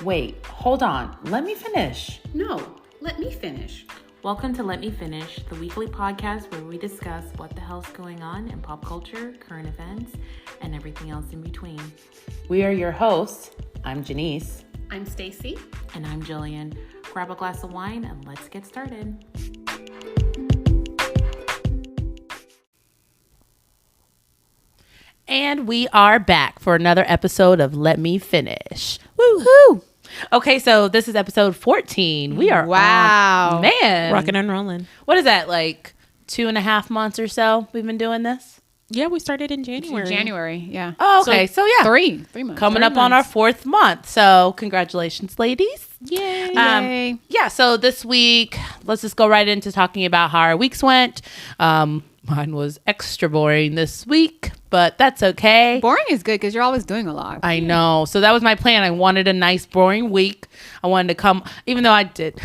Wait, hold on. Let me finish. No, let me finish. Welcome to Let Me Finish, the weekly podcast where we discuss what the hell's going on in pop culture, current events, and everything else in between. We are your hosts. I'm Janice. I'm Stacy. And I'm Jillian. Grab a glass of wine and let's get started. And we are back for another episode of Let Me Finish. Woo-hoo! Okay, so this is episode 14. We are Wow. Man. Rocking and rolling. What is that, like 2.5 months or so we've been doing this? Yeah, we started in January. Yeah. Oh, okay. So yeah. Three months. Coming up on our 4th month. So congratulations, ladies. Yay. Yeah, so this week, let's just go right into talking about how our weeks went. Mine was extra boring this week, but that's okay. Boring is good because you're always doing a lot. I know. So that was my plan. I wanted a nice, boring week. I wanted to come, even though I did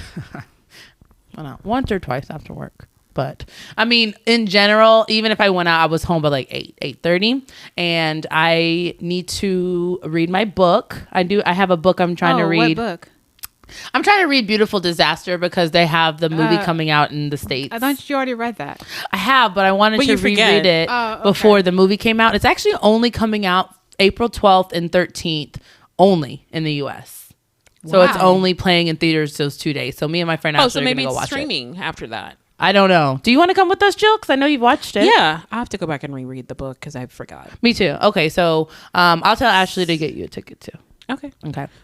once or twice after work. But I mean, in general, even if I went out, I was home by like 8:30, and I need to read my book. I have a book I'm trying to read. What book? I'm trying to read Beautiful Disaster because they have the movie coming out in the States. I thought you already read that. I have, but I wanted to reread it before the movie came out. It's actually only coming out April 12th and 13th only in the US. So it's only playing in theaters those 2 days. So me and my friend actually are going to go watch it. So maybe it's streaming after that. I don't know. Do you want to come with us, Jill? Because I know you've watched it. Yeah, I have to go back and reread the book because I forgot. Me too. Okay, so I'll tell Ashley to get you a ticket too. Okay.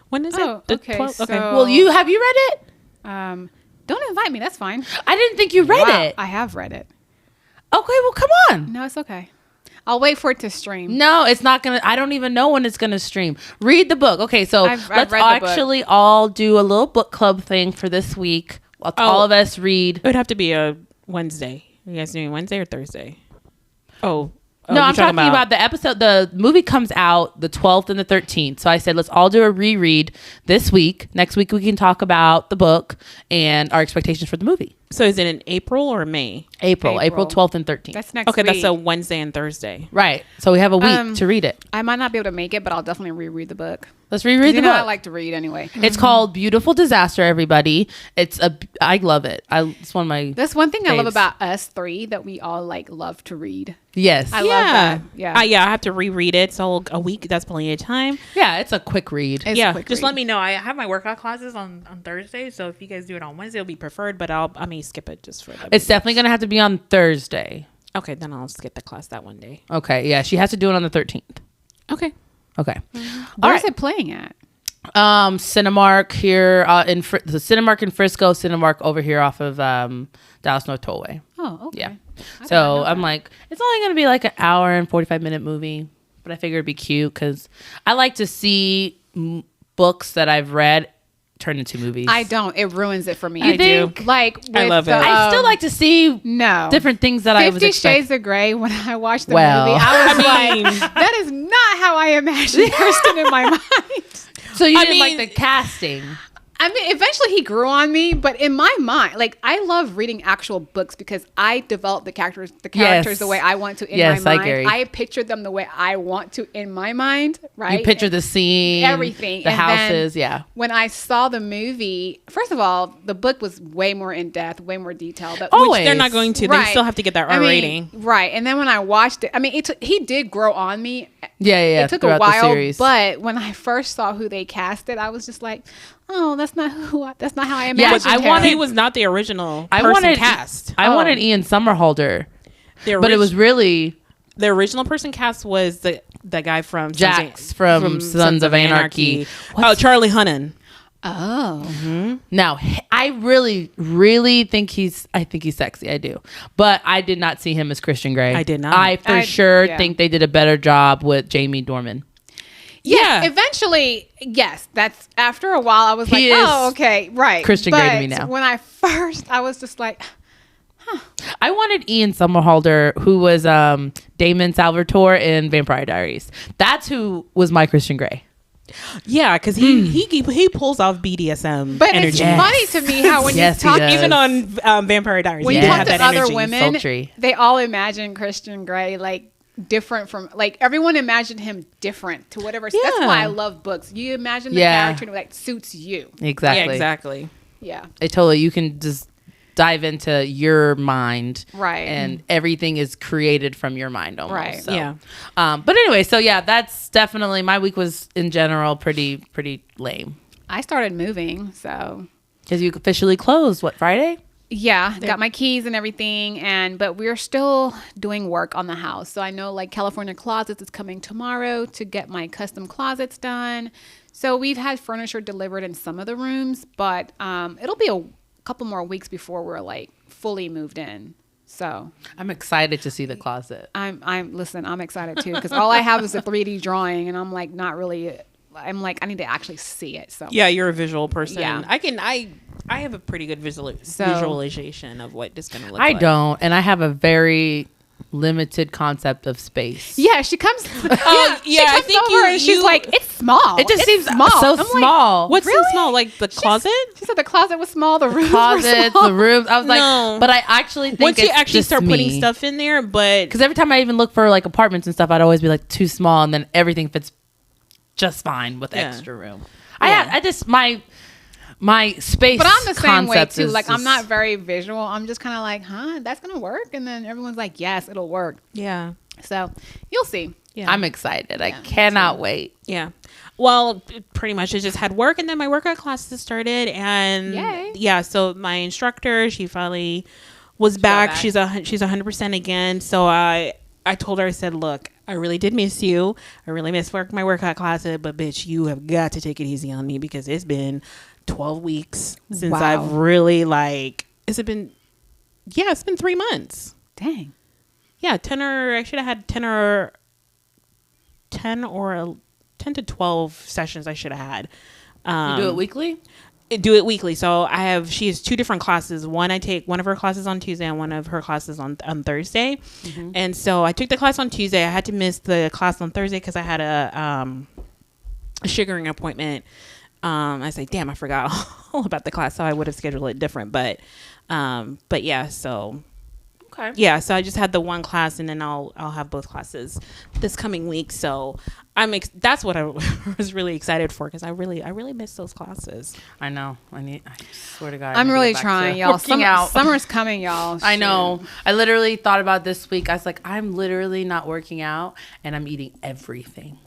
When is Oh, it? The okay, 12th? Okay. so- Well, have you read it? Don't invite me. That's fine. I didn't think you read it. I have read it. Okay, well, come on. No, it's okay. I'll wait for it to stream. No, it's not going to. I don't even know when it's going to stream. Read the book. Okay, so I've let's read the book. actually all do a little book club thing for this week. All of us read. It would have to be a Wednesday. Are you guys doing Wednesday or Thursday? No, I'm talking about the episode. The movie comes out the 12th and the 13th. So I said, let's all do a reread this week. Next week, we can talk about the book and our expectations for the movie. So is it in April or May? April 12th and 13th. That's next Okay, week. that's a Wednesday and Thursday. Right. So we have a week to read it. I might not be able to make it, but I'll definitely reread the book. Let's reread the book. I like to read anyway. It's called Beautiful Disaster, everybody. I love it. It's one of my That's one thing I love faves. about us three, that we all love to read. Yes. I love that. Yeah. I have to reread it. So a week, that's plenty of time. Yeah, it's a quick read. It's a Yeah, quick just read. let me know. I have my workout classes on Thursday, so if you guys do it on Wednesday, it'll be preferred. But I may skip it just for that. It's definitely going to have to be on Thursday. Okay, then I'll skip the class that one day. Okay. Yeah, she has to do it on the 13th. Okay. Okay. Where's it playing at? Cinemark here the Cinemark in Frisco, Cinemark over here off of Dallas North Tollway. Oh, okay. Yeah. So I'm like, it's only going to be like an hour and 45-minute movie, but I figured it'd be cute because I like to see books that I've read turn into movies. I don't. It ruins it for me. You think? Like, I love it. I still like to see different things that I was 50 expecting. Shades of Grey, when I watched the Well. movie, I was I mean- like, that is not how I imagined Kirsten in my mind. So you I didn't mean- like the casting. I mean, eventually he grew on me, but in my mind, like, I love reading actual books because I develop the characters Yes. the way I want to in Yes, my I mind. agree. I picture them the way I want to in my mind, right? You picture the scene, everything, the and houses, then yeah. When I saw the movie, first of all, the book was way more in depth, way more detailed. Always. They're not going to. Right. They still have to get that R rating. Right. And then when I watched it, I mean, he did grow on me. Yeah. It took a throughout the while, series. but when I first saw who they casted, I was just like, oh, that's not how I Yeah, imagined I him. wanted- He was not the original I person wanted cast. I wanted Ian Somerhalder, but it was really the original person cast was the guy from Jax from Sons of Anarchy. Oh, Charlie Hunnam. Oh. Now, I really, really think I think he's sexy. I do. But I did not see him as Christian Grey. I did not. I for sure yeah. think they did a better job with Jamie Dornan. Yeah. Yeah. Eventually, yes. That's after a while, I was like, He is oh, okay, right. Christian Grey to me now. When I first, I was just like, I wanted Ian Somerhalder, who was Damon Salvatore in Vampire Diaries. That's who was my Christian Grey. Yeah, because he pulls off BDSM but energy. it's Yes. funny to me how when Yes, he you talk, does. Even on Vampire Diaries, when he you did talk have to that other energy. women, sultry. they all imagine Christian Grey like different from like everyone imagined him different to whatever. That's Yeah. why I love books. You imagine the Yeah. character that suits you. Exactly. Yeah, exactly. Yeah. It totally, you can just dive into your mind. Right. And everything is created from your mind almost. Right. So. Yeah. But anyway, so yeah, that's definitely, my week was in general pretty lame. I started moving, so Because you officially closed, what, Friday? yeah, got my keys and everything, but we're still doing work on the house. So I know like California Closets is coming tomorrow to get my custom closets done. So we've had furniture delivered in some of the rooms, but it'll be a couple more weeks before we're like fully moved in. So I'm excited to see the closet. I'm excited too because all I have is a 3D drawing, and I'm like not really. I'm like I need to actually see it. So Yeah, you're a visual person. Yeah. I have a pretty good visualization of what it's going to look I like. don't, and I have a very limited concept of space. yeah, she comes. yeah, she I comes think over and she's like, it's small. It just It's seems small. so I'm like, small. What's so Really? small? Like the closet? She said the closet was small. The rooms Closets, were small. the rooms. I was like, No. but I actually think Once you it's actually just start putting me. stuff in there, but Because every time I even look for like apartments and stuff, I'd always be like too small, and then everything fits just fine with Yeah. extra room. Yeah. I just my space. But I'm the same way concept too. is Like I'm just- not very visual. I'm just kind of like, huh, that's gonna work, and then everyone's like, yes, it'll work. yeah. So you'll see. Yeah. I'm excited. I cannot wait. Yeah. Well, pretty much I just had work and then my workout classes started and Yay. yeah, so my instructor, she finally was back. back. She's 100% again. So I told her, I said, look, I really did miss you. I really miss my workout classes, but bitch, you have got to take it easy on me because it's been 12 weeks since Wow. I've really it's been 3 months. Dang. Yeah, I should have had 10 to 12 sessions I should have had. You do it weekly? Do it weekly. So she has 2 different classes. I take one of her classes on Tuesday and one of her classes on Thursday. Mm-hmm. And so I took the class on Tuesday. I had to miss the class on Thursday because I had a sugaring appointment. I said, damn, I forgot all about the class. So I would have scheduled it different. But yeah, so Okay. yeah, so I just had the one class, and then I'll have both classes this coming week. So that's what I was really excited for because I really miss those classes. I know. I swear to God. I I'm need to really get back trying, to y'all. working out. Summer's coming, y'all. I know. I literally thought about this week. I was like, I'm literally not working out, and I'm eating everything.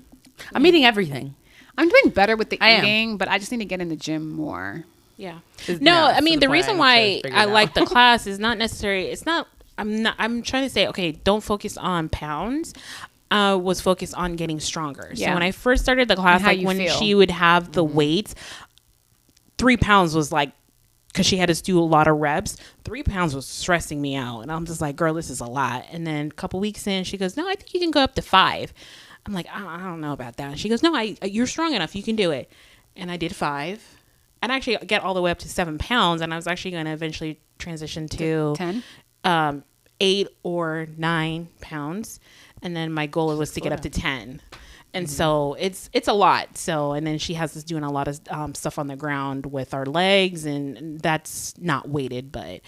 I'm eating everything. I'm doing better with the I am. eating, but I just need to get in the gym more. Yeah. Is- No, yeah, I to mean the the point reason I have why to figure I it like out. the class is not necessarily. It's not. I'm trying to say, okay, don't focus on pounds. Was focused on getting stronger. So Yeah. when I first started the class, how like you when feel. she would have the weights, 3 pounds was like, because she had us do a lot of reps, 3 pounds was stressing me out. And I'm just like, girl, this is a lot. And then a couple weeks in, she goes, no, I think you can go up to 5. I'm like, I don't know about that. And she goes, no, you're strong enough. You can do it. And I did 5. And actually get all the way up to 7 pounds. And I was actually going to eventually transition to 10? 8 or 9 pounds. And then my goal was to get up to 10. And so it's a lot. So, and then she has us doing a lot of stuff on the ground with our legs, and that's not weighted, but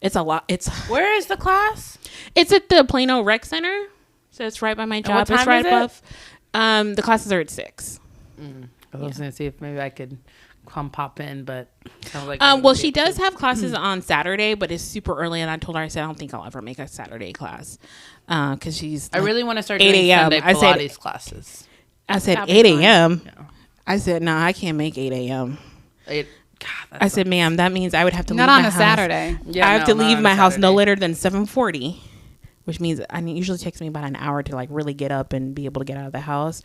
it's a lot. Where is the class? It's at the Plano Rec Center. So it's right by my job. what time It's right is it? above. The classes are at 6. I was going to see if maybe I could come pop in, but sounds like Well, she does have classes on Saturday, but it's super early. And I told her, I said, I don't think I'll ever make a Saturday class. Because she's. I really want to start 8 doing a.m. Sunday I said- Pilates classes. I said That'll be 8 fine. a.m. Yeah. I said, no, I can't make 8 a.m. God, I said, ma'am, that means I would have to Not leave on my a house. Saturday. Yeah, I have to no, not leave on my a house no Saturday. later than 7:40, which means it usually takes me about an hour to like really get up and be able to get out of the house.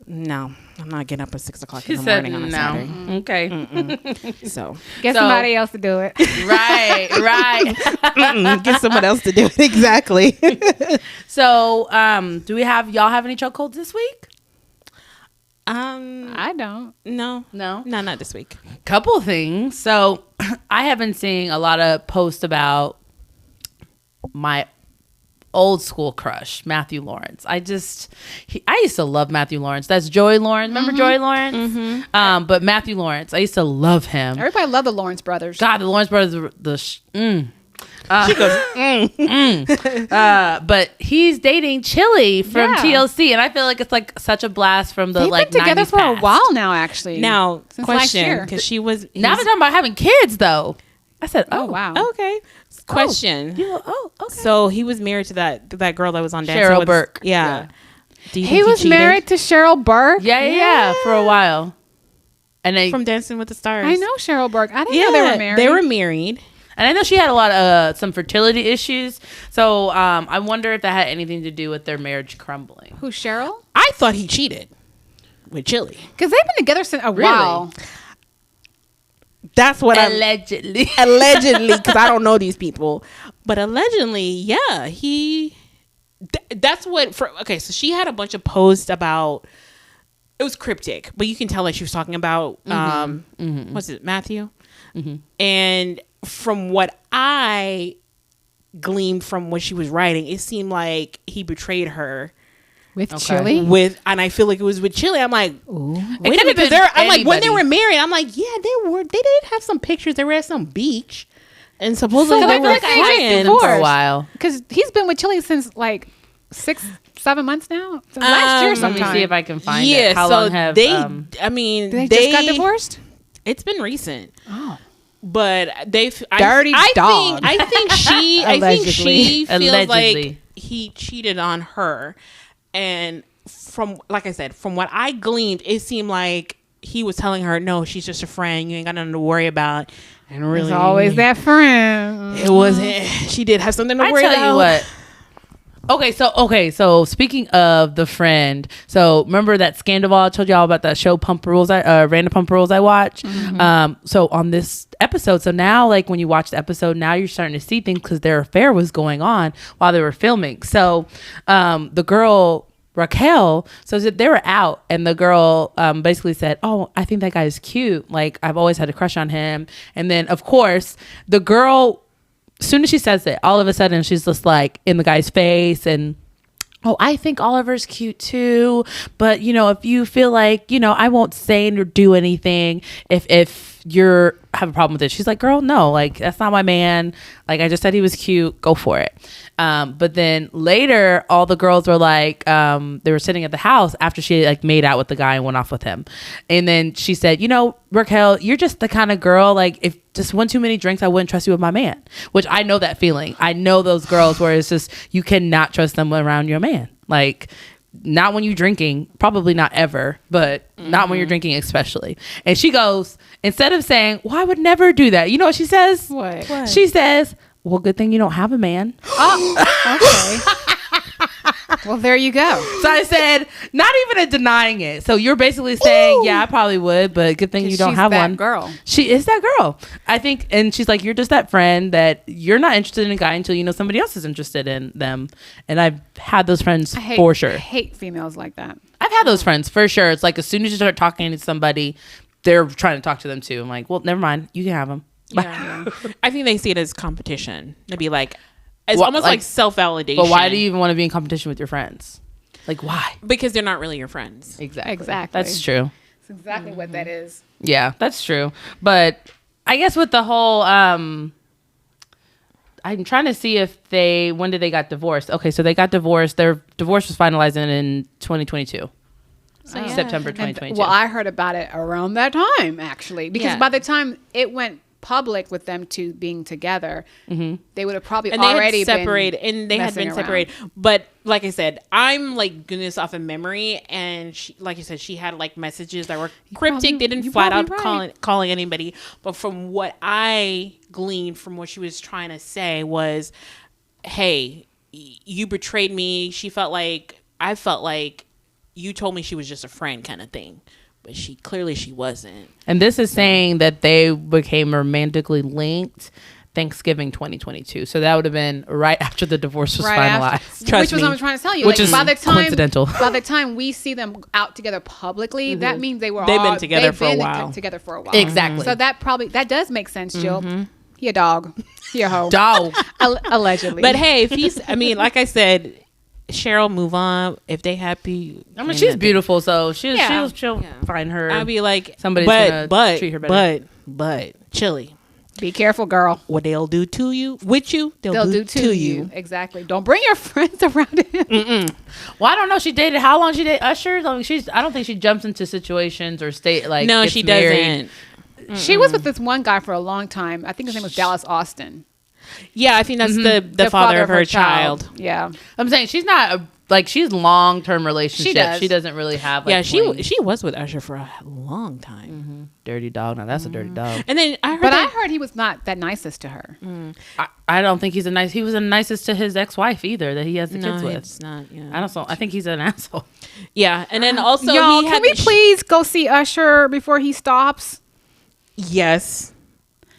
No, I'm not getting up at 6 o'clock She in the said morning on a no. Saturday. Okay. So Get So- somebody else to do it. right. get someone else to do it. Exactly. So, do y'all have any chokeholds this week? I don't. No, No. not this week. Couple things. So, I have been seeing a lot of posts about my old school crush, Matthew Lawrence. I used to love Matthew Lawrence. That's Joey Lawrence. Remember Joey Lawrence? But Matthew Lawrence, I used to love him. Everybody loved the Lawrence brothers. God, the Lawrence brothers, She goes, But he's dating Chili from Yeah. TLC, and I feel like it's like such a blast from the They've like been together 90s for a past. while now, actually. now, Since last question, year. because she was. Now they're talking about having kids, though. I said, Oh, "Oh, wow. Okay. Question. Oh, okay." So he was married to that girl that was on Dancing Cheryl with Burke. Yeah. Do you He think was cheated? married to Cheryl Burke. yeah, for a while, and they from Dancing with the Stars. I know Cheryl Burke. I didn't Yeah, know they were married. They were married. and I know she had a lot of some fertility issues. So I wonder if that had anything to do with their marriage crumbling. Who, Cheryl? I thought he cheated with Chili. Because they've been together since a while. That's what Allegedly. allegedly, because I don't know these people, but allegedly, yeah, that's what. Okay, so she had a bunch of posts about. It was cryptic, but you can tell that she was talking about what's it, Matthew, and from what I gleaned from what she was writing, it seemed like he betrayed her. With Chili? And I feel like it was with Chili. I'm like, Ooh. wait a could've minute, because been I'm like, when they anybody. were married, I'm like, yeah, they did have some pictures. They were at some beach, and supposedly So they I feel were like I hate friends. divorce. for a while. Because he's been with Chili since like 6-7 months now. Since last year Let me sometime. see if I can find Yeah, it. How so long have they? I I mean, They just got divorced? It's been recent, Oh. but Dirty I dog. I think she Allegedly. feels Allegedly. like he cheated on her, and from like I said, from what I gleaned, it seemed like he was telling her, "No, she's just a friend. You ain't got nothing to worry about." And really, There's always that friend. It wasn't. She did have something to I worry tell about. you what. Okay, so speaking of the friend, so remember that Scandival I told y'all about that show Pump Rules, Random Pump Rules I watched. So on this episode, so now like when you watch the episode, now you're starting to see things because their affair was going on while they were filming. So the girl Raquel, so they were out, and the girl basically said, "Oh, I think that guy is cute. Like I've always had a crush on him." And then of course the girl, as soon as she says it, all of a sudden she's just like in the guy's face and, "Oh, I think Oliver's cute too. But, you know, if you feel like, you know, I won't say or do anything if you're have a problem with it." She's like, "Girl, no, like that's not my man. Like I just said he was cute. Go for it." But then later, all the girls were like, they were sitting at the house after she like made out with the guy and went off with him. And then she said, "You know, Raquel, you're just the kind of girl, like if just one too many drinks, I wouldn't trust you with my man." Which I know that feeling. I know those girls where it's just, you cannot trust them around your man. Like, not when you're drinking, probably not ever, but not when you're drinking especially. And she goes, instead of saying, "Well, I would never do that," you know what she says? What? She says, "Well, good thing you don't have a man." Okay. Well, there you go. So I said, not even a denying it. So you're basically saying, "Yeah, I probably would, but good thing you don't She's have that one." girl. She is that girl, I think. And she's like, "You're just that friend that you're not interested in a guy until you know somebody else is interested in them." And I've had those friends for sure. I hate females like that. I've had those friends for sure. It's like as soon as you start talking to somebody, they're trying to talk to them too. I'm like, "Well, never mind. You can have them." Yeah. I think they see it as competition. To be like, it's What, almost like- like self-validation. But why do you even want to be in competition with your friends? Like, why? Because they're not really your friends. Exactly. Exactly. That's true. That's exactly what that is. Yeah, that's true. But I guess with the whole I'm trying to see if when did they got divorced? Okay, so they got divorced. Their divorce was finalized in 2022. September 2022. Well, I heard about it around that time, actually, because Yeah. by the time it went public with them two being together, they would have probably And they already had separated, and they had messing been around. separated. But like I said, I'm like doing this off of memory, and she, like you said, she had like messages that were cryptic. probably- They didn't you're flat out probably right. calling anybody. But from what I gleaned from what she was trying to say was, "Hey, you betrayed me." I felt like you told me she was just a friend, kind of thing. But she wasn't. And this is saying that they became romantically linked Thanksgiving 2022. So that would have been right after the divorce was Right finalized. after, Trust which was me. what I'm trying to tell you. Which Like, is by the time, coincidental. By the time we see them out together publicly, that means They've been together for a while. Together for a while. Exactly. So that does make sense, Jill. He a dog. He a hoe. Dog. Allegedly. But hey, if he's, I mean, like I said, Cheryl, move on. If they happy, I mean, she's beautiful, so Yeah. she'll find her. I'll be like Somebody's but, gonna but, treat her better. But Chili, Be careful, girl. What they'll do to you, with you, they'll do to you. Exactly. Don't bring your friends around him. Well, I don't know. She dated how long? She dated Usher. Like, I don't think she jumps into situations or state like. No, gets she married. doesn't. She was with this one guy for a long time. I think his name was Dallas Austin. Yeah, I think that's the father of her child. Yeah. I'm saying she's not she's long-term relationship. does. She doesn't really have. Like, Yeah, flings. she was with Usher for a long time. Dirty dog. Now that's a dirty dog. And then I heard But I heard he was not that nicest to her. I don't think he's he was the nicest to his ex-wife either that he has the kids with. it's not. Yeah, I think he's an asshole. yeah, and then also Y'all, he can had we please go see Usher before he stops? Yes.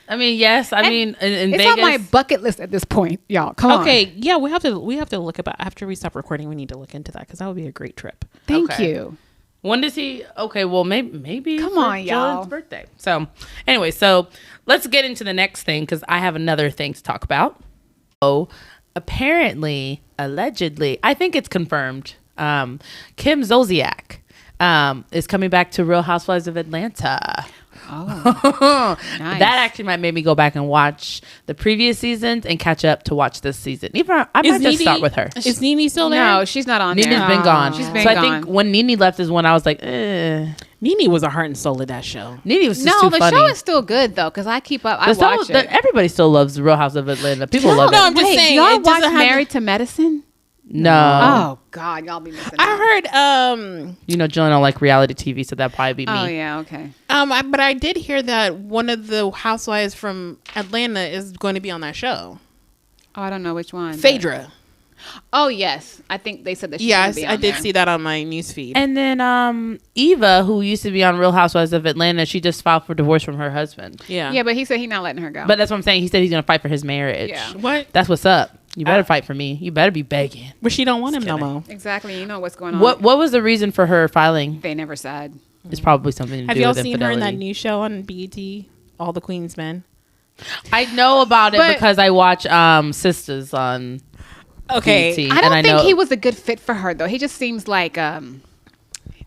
I mean, yes. I mean, in It's Vegas. on my bucket list at this point, y'all. Come on. Okay. Yeah, we have to look about after we stop recording. We need to look into that because that would be a great trip. Thank Okay. you. When does he? Okay, well, maybe. Come for on, John's y'all. birthday. So, anyway, let's get into the next thing because I have another thing to talk about. So, apparently, allegedly, I think it's confirmed. Kim Zolciak is coming back to Real Housewives of Atlanta. Oh, nice. That actually might make me go back and watch the previous seasons and catch up to watch this season. Even I might just start with her. Is Nene still there? No, she's not on Nini's there. been gone. She's been so gone. I think when Nene left is when I was like, eh. Nene was a heart and soul of that show. Nene was just No, too the funny. show is still good though, because I keep up. I watch it. Everybody still loves the Real House of Atlanta. People love it. I'm just Wait, saying, do y'all it doesn't watch have Married to Medicine? No. Oh God, y'all be missing out. I heard You know, Jillian don't like reality TV, so that'd probably be me. Oh yeah, okay. but I did hear that one of the housewives from Atlanta is going to be on that show. Oh, I don't know which one. but- Phaedra. Oh yes, I think they said that. She's Yes, gonna be I on did there. see that on my newsfeed. And then Eva, who used to be on Real Housewives of Atlanta, she just filed for divorce from her husband. Yeah. Yeah, but he said he's not letting her go. But that's what I'm saying. He said he's going to fight for his marriage. Yeah. What? That's what's up. You better fight for me. You better be begging. But she don't want him no kidding. more. exactly, you know what's going on. What was the reason for her filing? They never said. It's probably something to Have do y'all with seen her in that infidelity. new show on BET, All the Queen's Men? I know about it But- because I watch Sisters on Okay. BET, I and don't I think know he was a good fit for her though. He just seems like I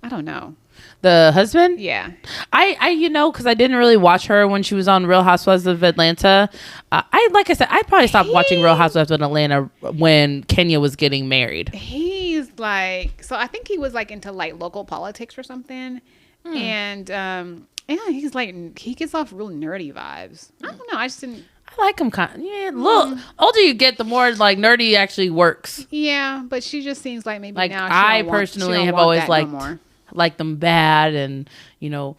don't know. the husband. Yeah. I because I didn't really watch her when she was on Real Housewives of Atlanta. Like I said, I probably stopped watching Real Housewives of Atlanta when Kenya was getting married. He's like, so I think he was like into like local politics or something. And yeah, he's like, he gets off real nerdy vibes. I don't know. I just didn't. I like him kind. Yeah, look, older you get, the more like nerdy actually works. Yeah, but she just seems like maybe Like now. She I don't want- she personally don't have want always that liked no more. like them bad and little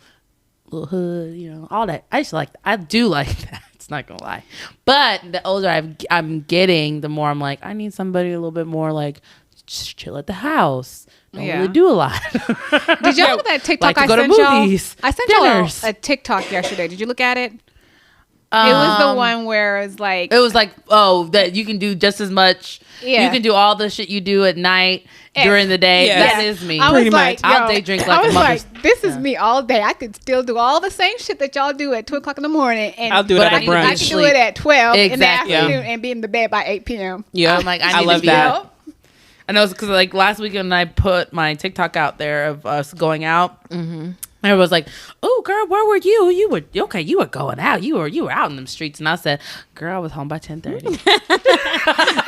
hood, all that. I do like that. It's not gonna lie, but the older I'm getting, the more I'm like I need somebody a little bit more like just chill at the house. Don't Yeah. really do a lot. Did y'all look at that TikTok Like to I go to sent y'all? movies, I sent dinners. y'all a TikTok yesterday. Did you look at it? It was the one where it's like It was like, that you can do just as much. Yeah. You can do all the shit you do at night during the day. Yeah. That is me. I was Pretty like, much. I'll yo, day drink I like a was mother's- like, this is me all day. I could still do all the same shit that y'all do at 2:00 in the morning, and I'll do it But at I a need to I brunch. can do it at 12 in the Exactly. afternoon and be in the bed by 8 p.m. Yeah. I'm like, I need to love be that. out. I know it's because like last weekend I put my TikTok out there of us going out. Mm-hmm. Everyone was like, "Oh, girl, where were you? You were okay. You were going out. You were out in them streets." And I said, "Girl, I was home by 10:30."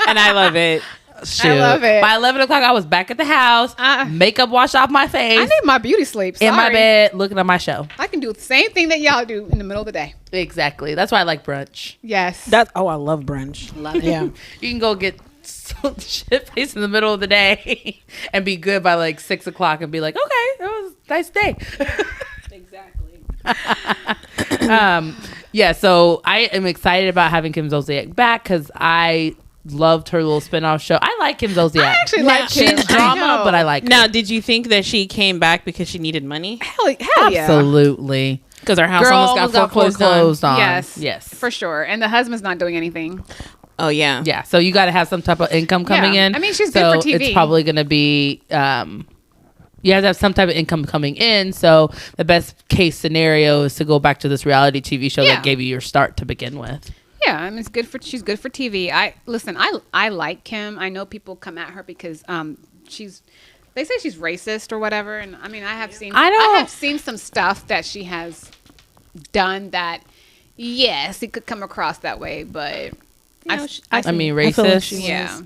And I love it. Shoot. love it. By 11 o'clock, I was back at the house, makeup washed off my face, I need my beauty sleep. in my Sorry. bed, looking at my show. I can do the same thing that y'all do in the middle of the day. Exactly. That's why I like brunch. Yes. I love brunch. Love it. Yeah. You can go get shit faced in the middle of the day and be good by like 6 o'clock and be like, okay, it was a nice day. Exactly. Yeah, so I am excited about having Kim Zolciak back because I loved her little spinoff show. I like Kim Zolciak. I actually like Kim. She's I drama, know. but I like her. Now, did you think that she came back because she needed money? Hell yeah. Absolutely. Because her house Girl almost got foreclosed on. Yes. Yes. For sure. And the husband's not doing anything. Oh, yeah. Yeah, so you got to have some type of income coming Yeah. in. I mean, she's so good for TV. It's probably going to be, you have to have some type of income coming in. So the best case scenario is to go back to this reality TV show Yeah. that gave you your start to begin with. Yeah, I mean, she's good for TV. I like Kim. I know people come at her because they say she's racist or whatever, and I mean, I have seen some stuff that she has done that Yes, it could come across that way, but I mean, I feel like racist. she yeah,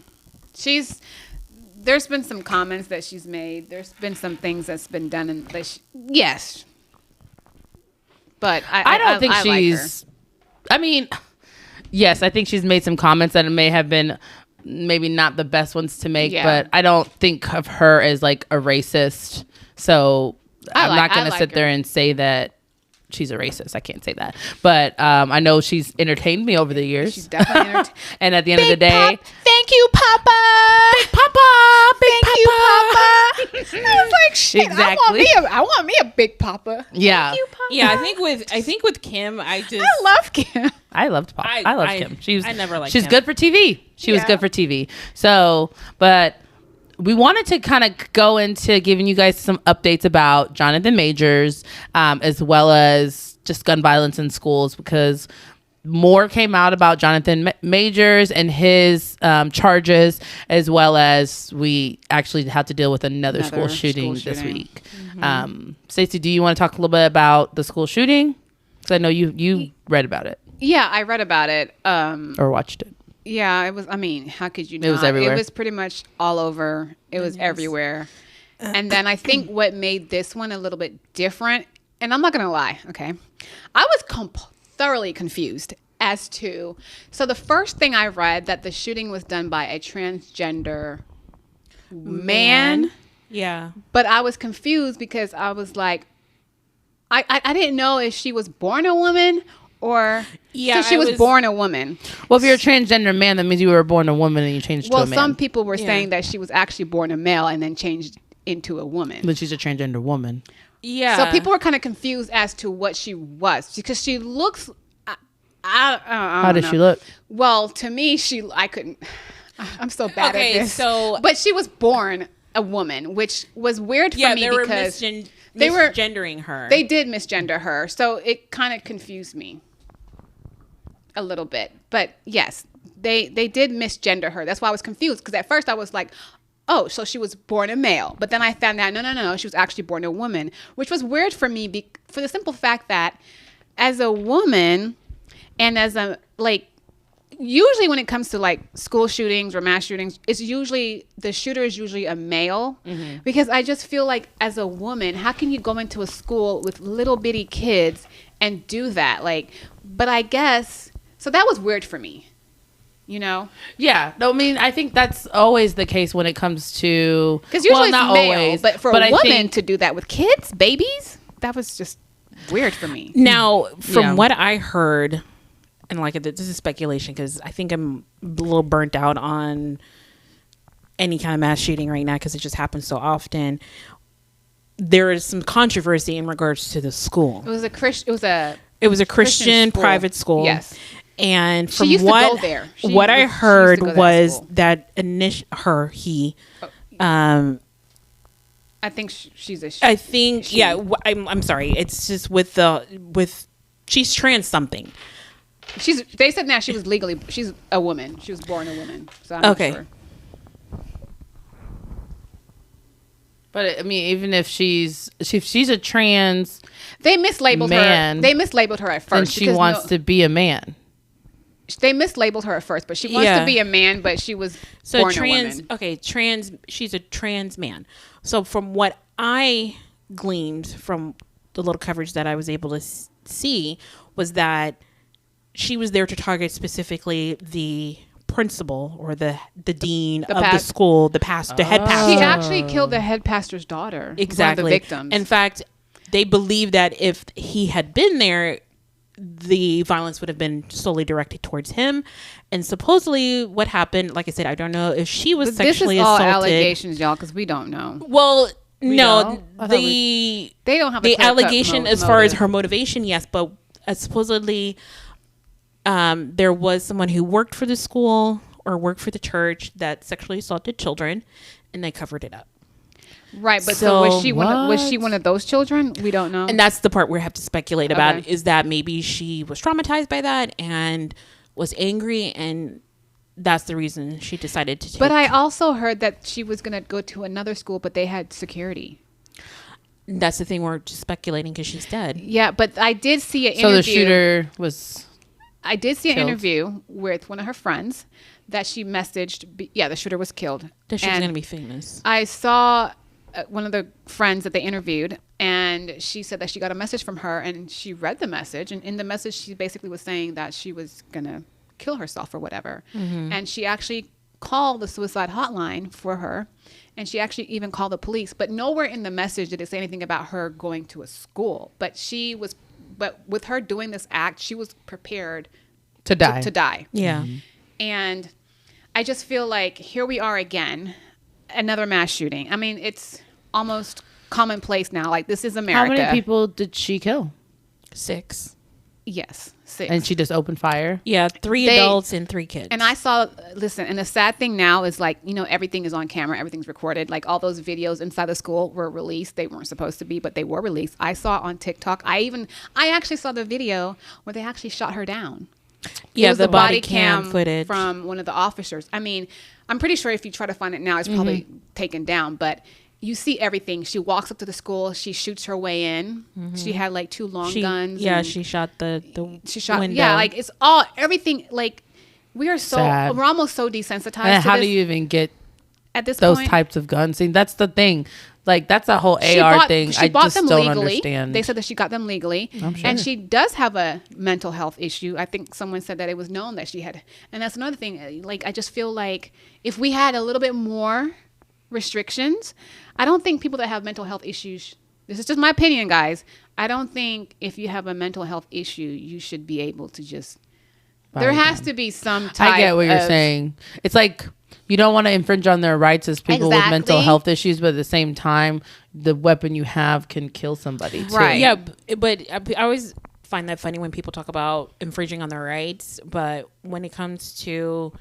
there's been some comments that she's made. There's been some things that's been done, and yes, but I don't think I like her. she's. I mean, yes, I think she's made some comments that may have been maybe not the best ones to make, Yeah. but I don't think of her as like a racist. So I'm not going to sit there and say that she's a racist. I can't say that. But I know she's entertained me over the years. She's definitely entertained. And at the end of the day, Thank you, Papa. Big Papa, Big Thank you, Papa. I was like, shit. Exactly. I want me a Big Papa. yeah, Thank you, Papa. Yeah, I think with Kim, I love Kim. I loved Pop. I loved Kim. I never liked She's Kim. good for TV. She was Yeah. good for TV. So, but we wanted to kind of go into giving you guys some updates about Jonathan Majors, as well as just gun violence in schools, because more came out about Jonathan Majors and his charges, as well as we actually had to deal with another school shooting this week. Stacey, do you want to talk a little bit about the school shooting? Because I know you read about it. Yeah, I read about it. Or watched it. Yeah, it was. I mean, how could you not? It was everywhere. It was pretty much all over. It was everywhere. And then I think what made this one a little bit different, and I'm not going to lie, okay? I was thoroughly confused as to. So the first thing I read that the shooting was done by a transgender man. Yeah. But I was confused because I was like, I didn't know if she was born a woman or she was born a woman. Well, if you're a transgender man, that means you were born a woman and you changed to a man. Well, some people were saying that she was actually born a male and then changed into a woman. But she's a transgender woman. Yeah. So people were kind of confused as to what she was because she looks. I How does know. she look? Well, to me, I couldn't. I'm so bad at this. But she was born a woman, which was weird for me they were because they were misgendering her. They did misgender her, so it kind of confused me a little bit. But yes, they did misgender her. That's why I was confused because at first I was like, oh, so she was born a male. But then I found out, no, she was actually born a woman, which was weird for me for the simple fact that as a woman and as a, like, usually when it comes to like school shootings or mass shootings, it's usually the shooter is usually a male because I just feel like as a woman, how can you go into a school with little bitty kids and do that? Like, but I guess, so that was weird for me, you know? Yeah. No, I mean, I think that's always the case when it comes to, Because usually not it's male, always, but for I a woman think- to do that with kids, babies, that was just weird for me. Now, from Yeah. what I heard, and like this is speculation because I think I'm a little burnt out on any kind of mass shooting right now because it just happens so often. There is some controversy in regards to the school. It was a Christian Christian school. private school. Yes. And She from used to what go there. She what I used to heard go to that was school. that I think she's a. I think I'm sorry. It's just with she's trans something. They said now she's a woman. She was born a woman. So I'm not Okay. sure. But I mean, even if she's a trans, They mislabeled Man. her. They mislabeled her at first. then she because wants to be a man. They mislabeled her at first, but she wants Yeah. to be a man, but she was So born trans, a woman. she's a trans man. So from what I gleaned from the little coverage that I was able to see was that she was there to target specifically the principal or the dean of the school, the head pastor. He actually killed the head pastor's daughter. Exactly. One of the victims. In fact, they believe that if he had been there, the violence would have been solely directed towards him. And supposedly what happened, like I said, I don't know if she was But this is sexually all assaulted. allegations, y'all, because we don't know. Well, no, don't? I thought They don't have a the clear-cut allegation as far as motive. her motivation, yes, but supposedly there was someone who worked for the school or worked for the church that sexually assaulted children, and they covered it up. Right, but so was So she one of those children? We don't know. And that's the part we have to speculate about, Okay. is that maybe she was traumatized by that and was angry, and that's the reason she decided to take. But I also heard that she was going to go to another school, but they had security. that's the thing, we're just speculating because she's dead. Yeah, but I did see an So interview. the shooter was. I did see an killed. interview with one of her friends that she messaged. Yeah, the shooter was killed. That she's And going to be famous. I saw one of the friends that they interviewed, and she said that she got a message from her, and she read the message. And in the message, she basically was saying that she was going to kill herself or whatever. And she actually called the suicide hotline for her. And she actually even called the police. But nowhere in the message did it say anything about her going to a school. But with her doing this act, she was prepared To die. to die. Yeah. And I just feel like here we are again, another mass shooting. I mean, it's almost commonplace now. Like, this is How America. many people did she kill? 6. Yes, 6. And she just opened fire? Yeah, 3 They- adults and 3 kids. And I saw, listen, and the sad thing now is, like, you know, everything is on camera, everything's recorded. Like, all those videos inside the school were released. They weren't supposed to be, but they were released. I saw on TikTok. I actually saw the video where they actually shot her down. Yeah, It was the body cam footage. from one of the officers. I mean, I'm pretty sure if you try to find it now, it's probably taken down, but you see everything. She walks up to the school. She shoots her way in. She had like 2 long guns. Yeah, and she shot the she shot. window. Yeah, like it's all everything. Like we are so Sad. we're almost so desensitized. And to how this do you even get at this those point. types of guns? See, that's the thing. Like, that's a whole She AR bought- thing. she I bought just them don't legally. understand. They said that she got them legally, I'm sure. and she does have a mental health issue. I think someone said that it was known that she had, and that's another thing. Like, I just feel like if we had a little bit more restrictions, I don't think people that have mental health issues. This is just my opinion, guys. I don't think if you have a mental health issue, you should be able to just. There Buy a has gun. to be some type. I get what you're of- saying. It's like you don't want to infringe on their rights as people with mental Exactly. health issues, but at the same time, the weapon you have can kill somebody too. Right. Yeah, but I always find that funny when people talk about infringing on their rights. But when it comes to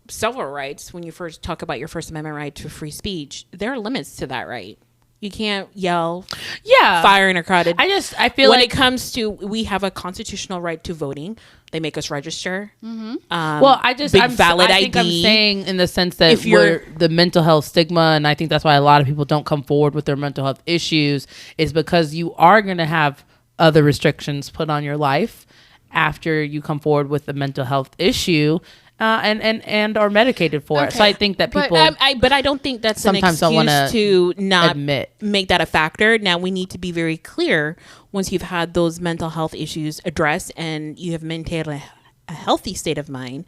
civil rights, when you first talk about your First Amendment right to free speech, there are limits to that right. You can't yell, Yeah. fire in a crowded. I feel when like it comes to, we have a constitutional right to voting. They make us register. well, I think I'm saying in the sense that If you're- we're the mental health stigma, and I think that's why a lot of people don't come forward with their mental health issues, is because you are going to have other restrictions put on your life after you come forward with a mental health issue, and are medicated for it. So I think that But, people But I don't think that's sometimes an don't excuse wanna to not admit. make that a factor. Now we need to be very clear once you've had those mental health issues addressed and you have maintained a healthy state of mind,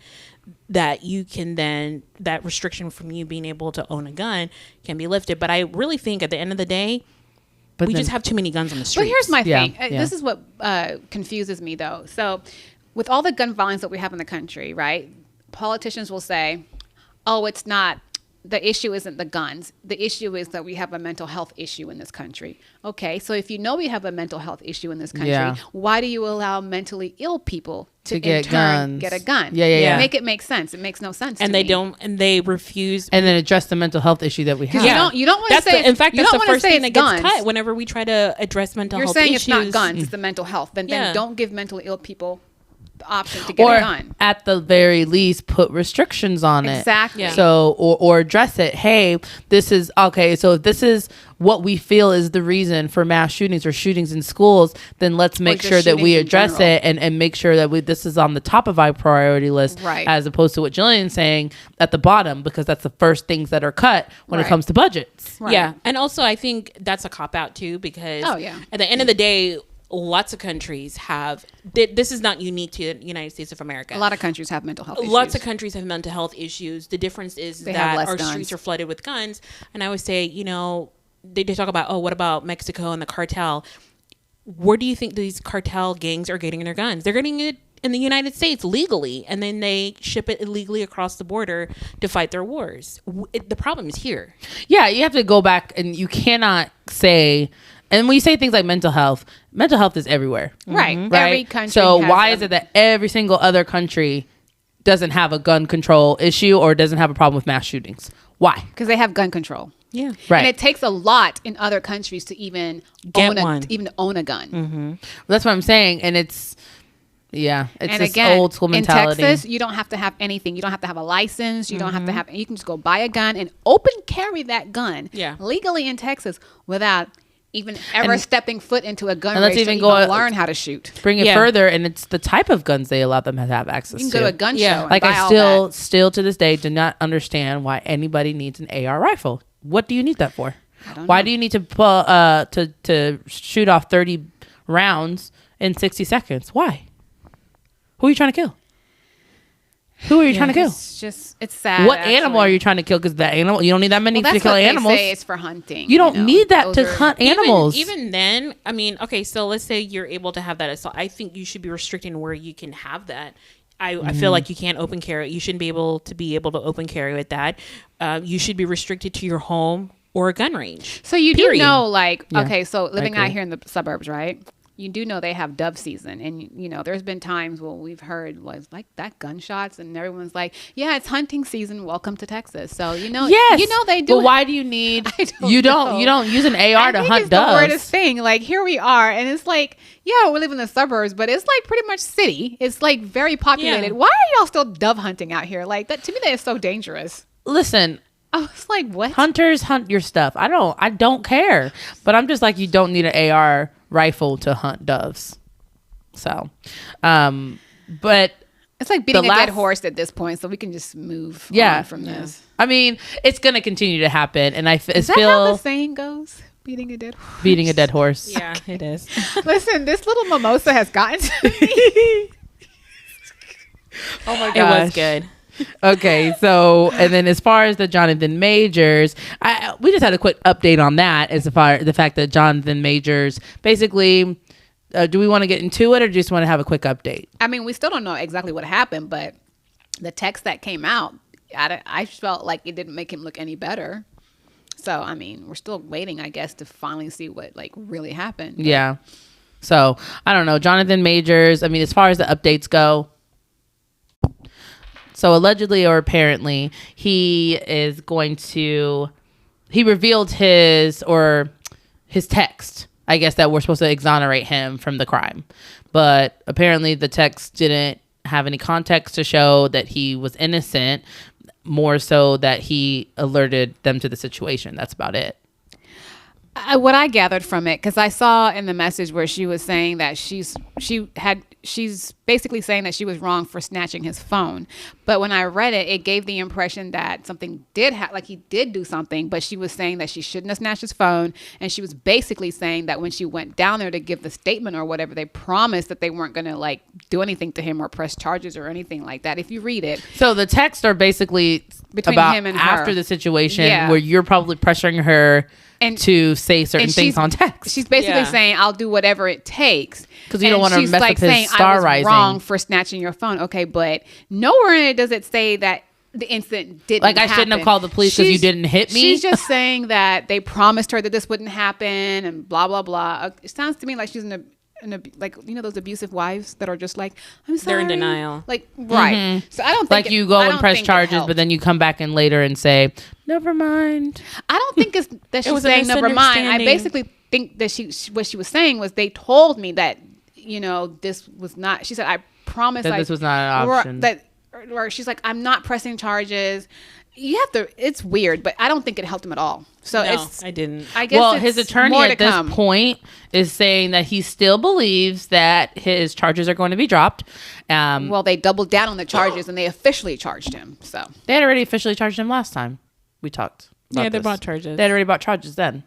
that you can then, that restriction from you being able to own a gun can be lifted. But I really think at the end of the day, but we then- just have too many guns on the But street. here's my Yeah, thing. yeah. This is what confuses me, though. So, with all the gun violence that we have in the country, right? Politicians will say, "Oh, it's not. The issue isn't the guns. The issue is that we have a mental health issue in this country." Okay, so if you know we have a mental health issue in this country, Yeah. why do you allow mentally ill people to get in turn guns? get a gun? Yeah. Make it make sense. It makes no sense. and to they me. don't, and they refuse. and then address the mental health issue that we have. Yeah. You don't wanna That's say- in fact, you that's don't the wanna first say thing it's that gets guns. cut whenever we try to address mental You're health saying issues. it's not guns; it's the mental health. Then Yeah. don't give mentally ill people the option to get Or a gun. at the very least, put restrictions on it. Exactly. Yeah. So, or address it. Hey, this is okay. So if this is what we feel is the reason for mass shootings or shootings in schools, then let's make just sure that we shootings in address general. it and make sure that this is on the top of our priority list, Right. as opposed to what Jillian's saying at the bottom, because that's the first things that are cut when it Right. comes to budgets. Right. Yeah, and also I think that's a cop out too, because Oh, yeah. at the end of the day, lots of countries have. This is not unique to the United States of America. A lot of countries have mental health issues. Lots of countries have mental health issues. The difference is They have that less our guns. streets are flooded with guns. And I would say, they talk about, oh, what about Mexico and the cartel? Where do you think these cartel gangs are getting their guns? They're getting it in the United States legally, and then they ship it illegally across the border to fight their wars. The problem is here. Yeah, you have to go back, and you cannot say. And when you say things like mental health is everywhere. Right. Right. Every country. So has why a- is it that every single other country doesn't have a gun control issue or doesn't have a problem with mass shootings? Why? Because they have gun control. Yeah. Right. And it takes a lot in other countries to even Get own a, one. to even own a gun. That's what I'm saying. And it's And this again, old school mentality. in Texas, you don't have to have anything. You don't have to have a license. You don't have to have. You can just go buy a gun and open carry that gun. Yeah. Legally in Texas without even ever stepping foot into a gun And let's range to even even go- learn how to shoot. Bring it Yeah. further, and it's the type of guns they allow them to have access You can to. go to a gun show. Yeah. And Like buy I all that. still to this day do not understand why anybody needs an AR rifle. What do you need that for? don't Why know. do you need to to shoot off 30 rounds in 60 seconds? Why? Who are you trying to kill? Who are you trying to kill? It's sad. What animal are you trying to kill? Because the animal, you don't need that many Well, to that's kill what animals. they say. It's for hunting. You don't know. need that Those to are- hunt animals. Even then, I mean, okay, so let's say you're able to have that assault. I think you should be restricting where you can have that. I feel like you can't open carry. You shouldn't be able to open carry with that. You should be restricted to your home or a gun range. So you Period. do know, like, Yeah, okay, so living out agree. here in the suburbs, right? You do know they have dove season, and you know there's been times where we've heard was like that gunshots, and everyone's like, "Yeah, it's hunting season. Welcome to Texas." So yes, you know they do. But why do you need? I don't you know. don't use an AR I to think hunt it's the weirdest doves. thing. Like here we are, and it's like, yeah, we live in the suburbs, but it's like pretty much city. It's like very populated. Yeah. Why are y'all still dove hunting out here? Like that to me, that is so dangerous. Listen, I was like, what? hunters hunt your stuff. I don't care. But I'm just like, you don't need an AR rifle to hunt doves. So, but It's like beating the a dead last- horse at this point, so we can just move on from this. I mean, it's going to continue to happen. And I Is that how feel the saying goes? Beating a dead horse. beating a dead horse. Yeah, it is. Listen, this little mimosa has gotten to me. Oh my It was good. Okay, so and then as far as the Jonathan Majors, we just had a quick update on that. As far the fact that Jonathan Majors basically, do we want to get into it or just want to have a quick update? I mean, we still don't know exactly what happened, but the text that came out, I felt like it didn't make him look any better. So, I mean, we're still waiting, I guess, to finally see what like really happened. Yeah. So I don't know, Jonathan Majors. I mean, as far as the updates go. So allegedly or apparently, he revealed his text, I guess, that we're supposed to exonerate him from the crime. But apparently the text didn't have any context to show that he was innocent, more so that he alerted them to the situation. That's about it. What I gathered from it, because I saw in the message where she was saying that she's basically saying that she was wrong for snatching his phone. But when I read it, it gave the impression that something did like he did do something, but she was saying that she shouldn't have snatched his phone. And she was basically saying that when she went down there to give the statement or whatever, they promised that they weren't going to like do anything to him or press charges or anything like that. If you read it, So the texts are basically Between about him and after her. the situation Yeah. where you're probably pressuring her And- to say certain and things on text. she's basically Yeah. saying, "I'll do whatever it takes." 'Cause you don't And wanna she's mess up his star I was rising. wrong for snatching your phone. Okay, but nowhere in it does it say that the incident didn't Like, I shouldn't have happen. called the police 'cause you She's- didn't hit me? She's just saying that they promised her that this wouldn't happen and blah blah blah. It sounds to me like she's like, you know, those abusive wives that are just like, I'm sorry. They're in denial. Like, right. So I don't think like you go I and don't press think it charges, helped. but then you come back in later and say, never mind. I don't think it's that she's was a saying never mind. I misunderstanding. basically think that what she was saying was they told me that, you know, this was not. She said, I promise That this was not an option. Or she's like, I'm not pressing charges. You have to. It's weird, but I don't think it helped him at all. So No, it's. I didn't. I guess Well, it's his attorney more at to this come. point is saying that he still believes that his charges are going to be dropped. Well, they doubled down on the charges and they officially charged him. So They had already officially charged him last time we talked. Yeah, about they this. brought charges. They had already brought charges then.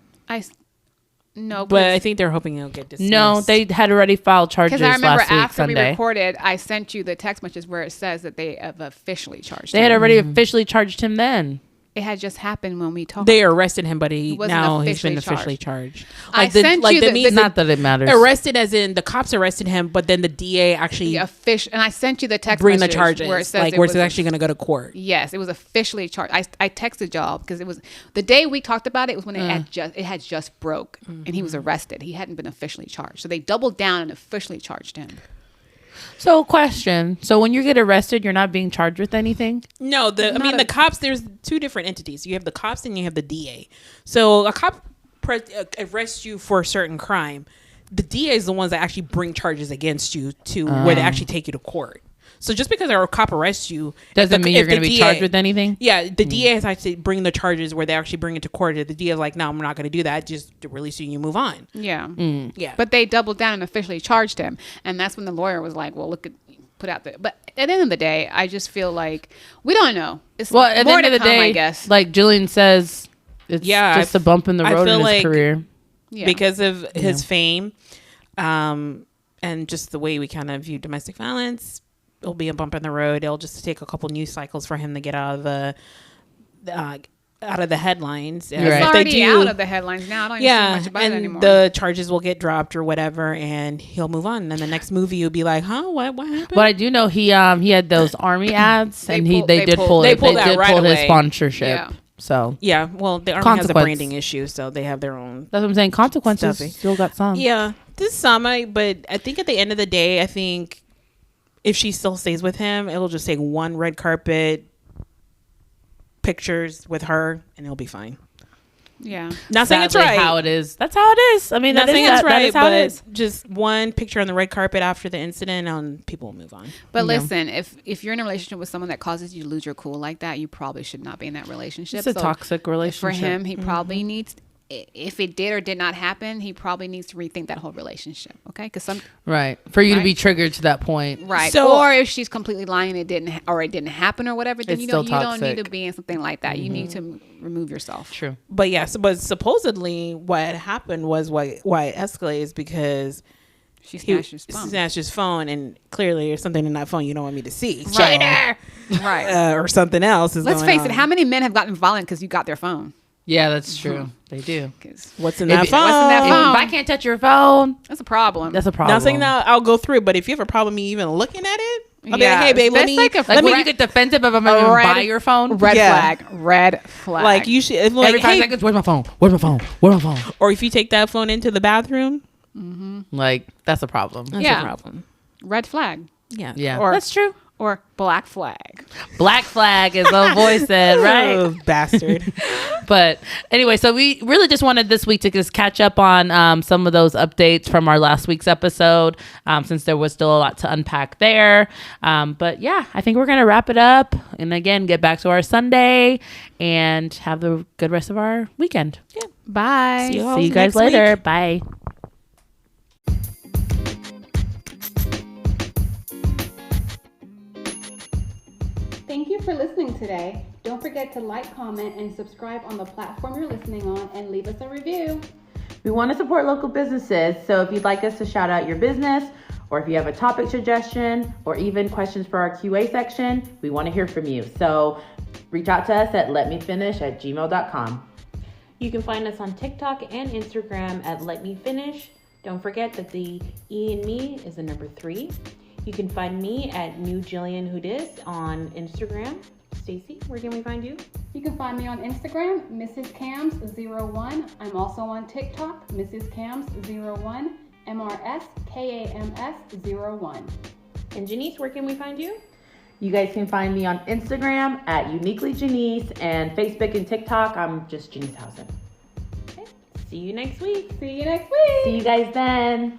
no, But I think they're hoping it'll get dismissed. No, they had already filed charges because I remember last week, after we Sunday. recorded, I sent you the text messages where it says that they have officially charged They him. had already officially charged him then. It had just happened when we talked. They arrested him, but wasn't now he's been officially officially charged. I sent you the Not that it matters. arrested as in the cops arrested him, but then the DA actually the official, and I sent you the text bring the message charges, where it says like it where was it's actually going to go to court. Yes, it was officially charged. I texted y'all because it was the day we talked about it was when it had just broke and he was arrested. He hadn't been officially charged, so they doubled down and officially charged him. So, question. So, when you get arrested, you're not being charged with anything? No, the cops. There's two different entities. You have the cops and you have the DA. So a cop arrests you for a certain crime. The DA is the ones that actually bring charges against you to where they actually take you to court. So just because a cop arrests you Doesn't if mean the- you're if going to the be DA charged with anything. Yeah, the DA has actually bring the charges where they actually bring it to court. The DA is like, no, I'm not going to do that. Just to release you and you move on. Yeah. Yeah. But they doubled down and officially charged him. And that's when the lawyer was like, well, look at, put out the, but at the end of the day, I just feel like we don't know. It's Well, at the more end of to the come, day, I guess. like Jillian says, it's Yeah, just a bump in the I road in feel his like- career. Yeah. Because of his fame, and just the way we kind of view domestic violence, it'll be a bump in the road. It'll just take a couple news cycles for him to get out of the headlines. And Right. It's if already they do- out of the headlines now. I don't even see Yeah, much about it and anymore. the charges will get dropped or whatever, and he'll move on. And then the next movie will be like, huh, what happened? But I do know he had those army ads, and they did pull they pulled that did right pull his away. sponsorship. Yeah. So Yeah, well, the army has a Consequence. branding issue, so they have their own. that's what I'm saying. Consequences Stuffy. still got some. Yeah, this summer, but I think at the end of the day, I think if she still stays with him, it'll just take one red carpet pictures with her, and it'll be fine. yeah. Not saying it's Sadly, right. how it is. That's how it is. I mean, Not saying it's that right, is how it is. but just one picture on the red carpet after the incident, and people will move on. But Yeah. listen, if you're in a relationship with someone that causes you to lose your cool like that, you probably should not be in that relationship. It's a So toxic relationship. for him, he probably needs, if it did or did not happen, he probably needs to rethink that whole relationship. Okay, because some Right. For you to Right. be triggered to that point. right, So- or if she's completely lying, it didn't happen or whatever, then It's you don't still need to toxic. be in something like that. You need to remove yourself. True. But yes, but supposedly what happened was why it escalated is because She he snatched his phone. snatched his phone, and clearly there's something in that phone you don't want me to see. Right. Right. Or something else is Let's going face it. on. How many men have gotten violent because you got their phone? Yeah, that's true. They do. 'Cause What's in If that it- phone? what's in that If phone? I can't touch your phone, that's a problem. that's a problem. Not saying that I'll go through, but if you have a problem me even looking at it, I'll be Yeah, like, hey babe, let that's me like a- Like, let when me you get defensive if I'm A even red- by your phone. red Yeah. flag. Red flag. like you should like, Every 5 hey, seconds, where's my phone? Where's my phone? Where's my phone? or if you take that phone into the bathroom, Like, that's a problem. that's Yeah. a problem. Red flag. Yeah. Yeah, Or- that's true. Or black flag. Black flag, as the boy said, right? Oh, bastard. But anyway, so we really just wanted this week to just catch up on some of those updates from our last week's episode, since there was still a lot to unpack there. But yeah, I think we're going to wrap it up and again, get back to our Sunday and have the good rest of our weekend. Bye. See y'all See you guys next later. week. Bye. Thank you for listening today. Don't forget to like, comment, and subscribe on the platform you're listening on and leave us a review. We want to support local businesses, so if you'd like us to shout out your business, or if you have a topic suggestion, or even questions for our QA section, we want to hear from you. So reach out to us at letmefinish@gmail.com. You can find us on TikTok and Instagram at Let Me Finish. Don't forget that the E in me is the number 3. You can find me at New Jillian Houdis on Instagram. Stacy, where can we find you? You can find me on Instagram, Mrs. Cams01. I'm also on TikTok, Mrs. Cams01, MRSKAMS01. And Janice, where can we find you? You guys can find me on Instagram at Uniquely Janice, and Facebook and TikTok, I'm just Janice Housen. Okay. See you next week. See you next week. See you guys then.